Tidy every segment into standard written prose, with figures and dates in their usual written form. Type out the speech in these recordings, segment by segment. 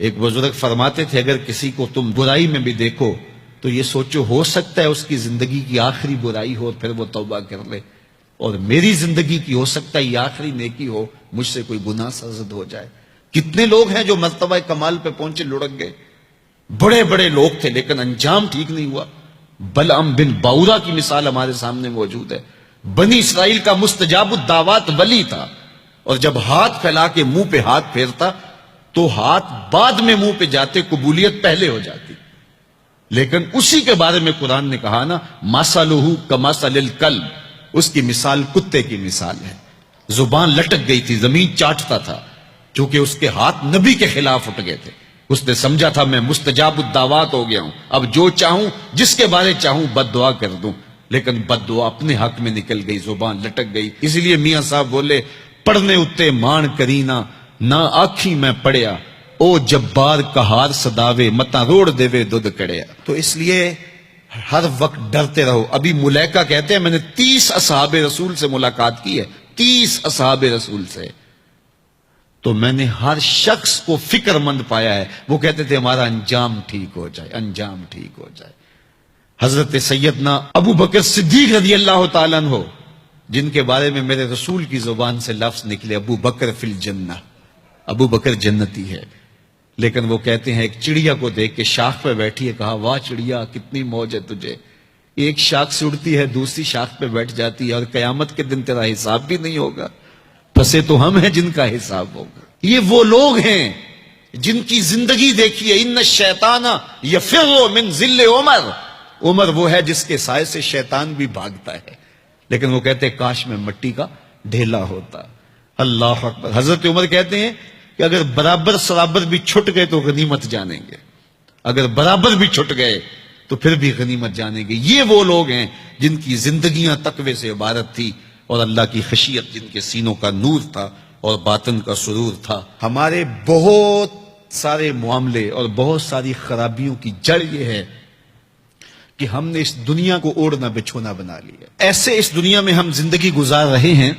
ایک بزرگ فرماتے تھے اگر کسی کو تم برائی میں بھی دیکھو تو یہ سوچو ہو سکتا ہے اس کی زندگی کی آخری برائی ہو اور پھر وہ توبہ کر لے، اور میری زندگی کی ہو سکتا ہے یہ آخری نیکی ہو، مجھ سے کوئی گناہ سرزد ہو جائے۔ کتنے لوگ ہیں جو مرتبہ کمال پہ پہنچے لڑک گئے، بڑے بڑے لوگ تھے لیکن انجام ٹھیک نہیں ہوا۔ بلعم بن باورا کی مثال ہمارے سامنے موجود ہے۔ بنی اسرائیل کا مستجاب الدعوات ولی تھا، اور جب ہاتھ پھیلا کے منہ پہ ہاتھ پھیرتا تو ہاتھ بعد میں منہ پہ جاتے، قبولیت پہلے ہو جاتی۔ لیکن اسی کے بارے میں قرآن نے کہا نا، مثلہ کمثل الکلب، اس کی مثال کتے کی مثال ہے۔ زبان لٹک گئی تھی، زمین چاٹتا تھا، چونکہ اس کے ہاتھ نبی کے خلاف اٹھ گئے تھے۔ اس نے سمجھا تھا میں مستجاب الدعوات ہو گیا ہوں، اب جو چاہوں جس کے بارے چاہوں بد دعا کر دوں، لیکن بد دعا اپنے حق میں نکل گئی، زبان لٹک گئی۔ اس لیے میاں صاحب بولے، پڑھنے اتے مان کرینا نہ آکھی میں پڑھیا، او جبار کہار صداوے متا روڑ دیوے دودھ کڑیا۔ تو اس لیے ہر وقت ڈرتے رہو۔ ابھی ملیکہ کہتے ہیں میں نے 30 اصحاب رسول سے ملاقات کی ہے، 30 اصحاب رسول سے، تو میں نے ہر شخص کو فکر مند پایا ہے۔ وہ کہتے تھے ہمارا انجام ٹھیک ہو جائے، انجام ٹھیک ہو جائے۔ حضرت سیدنا ابو بکر صدیق رضی اللہ تعالیٰ عنہ، جن کے بارے میں میرے رسول کی زبان سے لفظ نکلے، ابو بکر فی الجنہ، ابو بکر جنتی ہے، لیکن وہ کہتے ہیں ایک چڑیا کو دیکھ کے شاخ پہ بیٹھی ہے، کہا واہ چڑیا کتنی موج ہے تجھے، ایک شاخ سے اڑتی ہے دوسری شاخ پہ بیٹھ جاتی ہے، اور قیامت کے دن تیرا حساب بھی نہیں ہوگا، پسے تو ہم ہیں جن کا حساب ہوگا۔ یہ وہ لوگ ہیں جن کی زندگی دیکھیے، ان الشیطان یفر من ظل عمر، عمر وہ ہے جس کے سائے سے شیطان بھی بھاگتا ہے، لیکن وہ کہتے ہیں کاش میں مٹی کا ڈھیلا ہوتا۔ اللہ اکبر۔ حضرت عمر کہتے ہیں کہ اگر برابر سرابر بھی چھٹ گئے تو غنیمت جانیں گے، اگر برابر بھی چھٹ گئے تو پھر بھی غنیمت جانیں گے۔ یہ وہ لوگ ہیں جن کی زندگیاں تقوی سے عبارت تھی، اور اللہ کی خشیت جن کے سینوں کا نور تھا اور باطن کا سرور تھا۔ ہمارے بہت سارے معاملے اور بہت ساری خرابیوں کی جڑ یہ ہے کہ ہم نے اس دنیا کو اوڑھنا بچھونا بنا لیا۔ ایسے اس دنیا میں ہم زندگی گزار رہے ہیں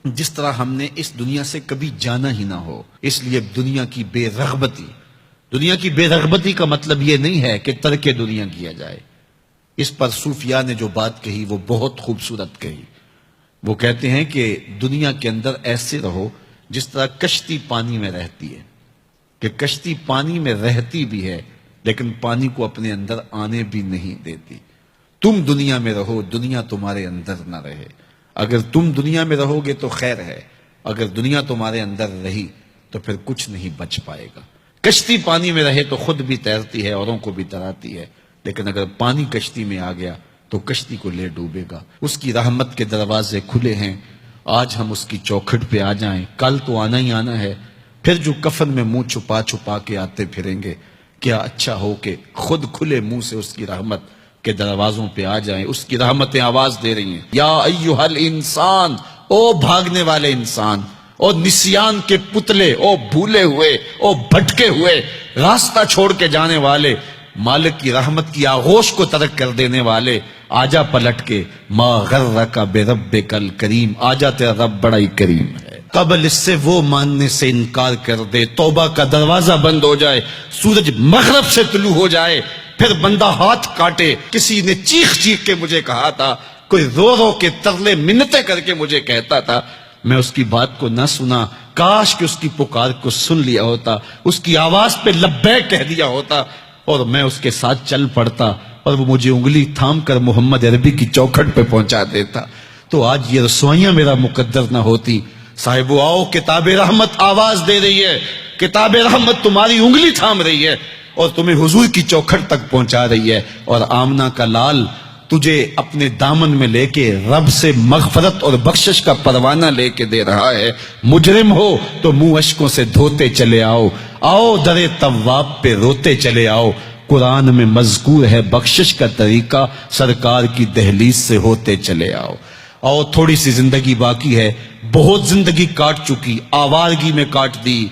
جس طرح ہم نے اس دنیا سے کبھی جانا ہی نہ ہو۔ اس لیے دنیا کی بے رغبتی، دنیا کی بے رغبتی کا مطلب یہ نہیں ہے کہ ترک دنیا کیا جائے۔ اس پر صوفیاء نے جو بات کہی وہ بہت خوبصورت کہی۔ وہ کہتے ہیں کہ دنیا کے اندر ایسے رہو جس طرح کشتی پانی میں رہتی ہے، کہ کشتی پانی میں رہتی بھی ہے لیکن پانی کو اپنے اندر آنے بھی نہیں دیتی۔ تم دنیا میں رہو، دنیا تمہارے اندر نہ رہے۔ اگر تم دنیا میں رہو گے تو خیر ہے، اگر دنیا تمہارے اندر رہی تو پھر کچھ نہیں بچ پائے گا۔ کشتی پانی میں رہے تو خود بھی تیرتی ہے، اوروں کو بھی تراتی ہے، لیکن اگر پانی کشتی میں آ گیا تو کشتی کو لے ڈوبے گا۔ اس کی رحمت کے دروازے کھلے ہیں، آج ہم اس کی چوکھٹ پہ آ جائیں، کل تو آنا ہی آنا ہے۔ پھر جو کفن میں منہ چھپا چھپا کے آتے پھریں گے، کیا اچھا ہو کہ خود کھلے منہ سے اس کی رحمت کے دروازوں پہ آ جائیں۔ اس کی رحمتیں آواز دے رہی ہیں، یا ایھا الانسان، او بھاگنے والے انسان، او نسیان کے پتلے، او بھولے ہوئے، او بھٹکے ہوئے، راستہ چھوڑ کے جانے والے، مالک کی رحمت کی آغوش کو ترک کر دینے والے، آجا پلٹ کے، ما غرک بربک الکریم، آجا تیرا رب بڑا ہی کریم ہے۔ قبل اس سے وہ ماننے سے انکار کر دے، توبہ کا دروازہ بند ہو جائے، سورج مغرب سے طلوع ہو جائے، پھر بندہ ہاتھ کاٹے۔ کسی نے چیخ چیخ کے مجھے کہا تھا، کوئی رو رو کے ترلے منتیں کر کے مجھے کہتا تھا، میں اس کی بات کو نہ سنا، کاش کہ اس کی پکار کو سن لیا ہوتا، اس کی آواز پہ لبیک کہہ دیا ہوتا، اور میں اس کے ساتھ چل پڑتا، اور وہ مجھے انگلی تھام کر محمد عربی کی چوکھٹ پہ پہنچا دیتا، تو آج یہ رسوائیاں میرا مقدر نہ ہوتی۔ صاحب آؤ، کتاب رحمت آواز دے رہی ہے، کتاب رحمت تمہاری انگلی تھام رہی ہے اور تمہیں حضور کی چوکھٹ تک پہنچا رہی ہے، اور آمنہ کا لال تجھے اپنے دامن میں لے کے رب سے مغفرت اور بخشش کا پروانہ لے کے دے رہا ہے۔ مجرم ہو تو منہ اشکوں سے دھوتے چلے آؤ، آؤ در تواب پہ روتے چلے آؤ، قرآن میں مذکور ہے بخشش کا طریقہ، سرکار کی دہلیز سے ہوتے چلے آؤ۔ اور تھوڑی سی زندگی باقی ہے، بہت زندگی کاٹ چکی، آوارگی میں کاٹ دی،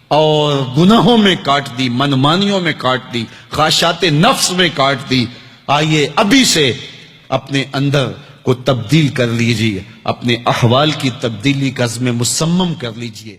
اور گناہوں میں کاٹ دی، منمانیوں میں کاٹ دی، خواہشات نفس میں کاٹ دی۔ آئیے ابھی سے اپنے اندر کو تبدیل کر لیجیے، اپنے احوال کی تبدیلی کا عزم مصمم کر لیجیے۔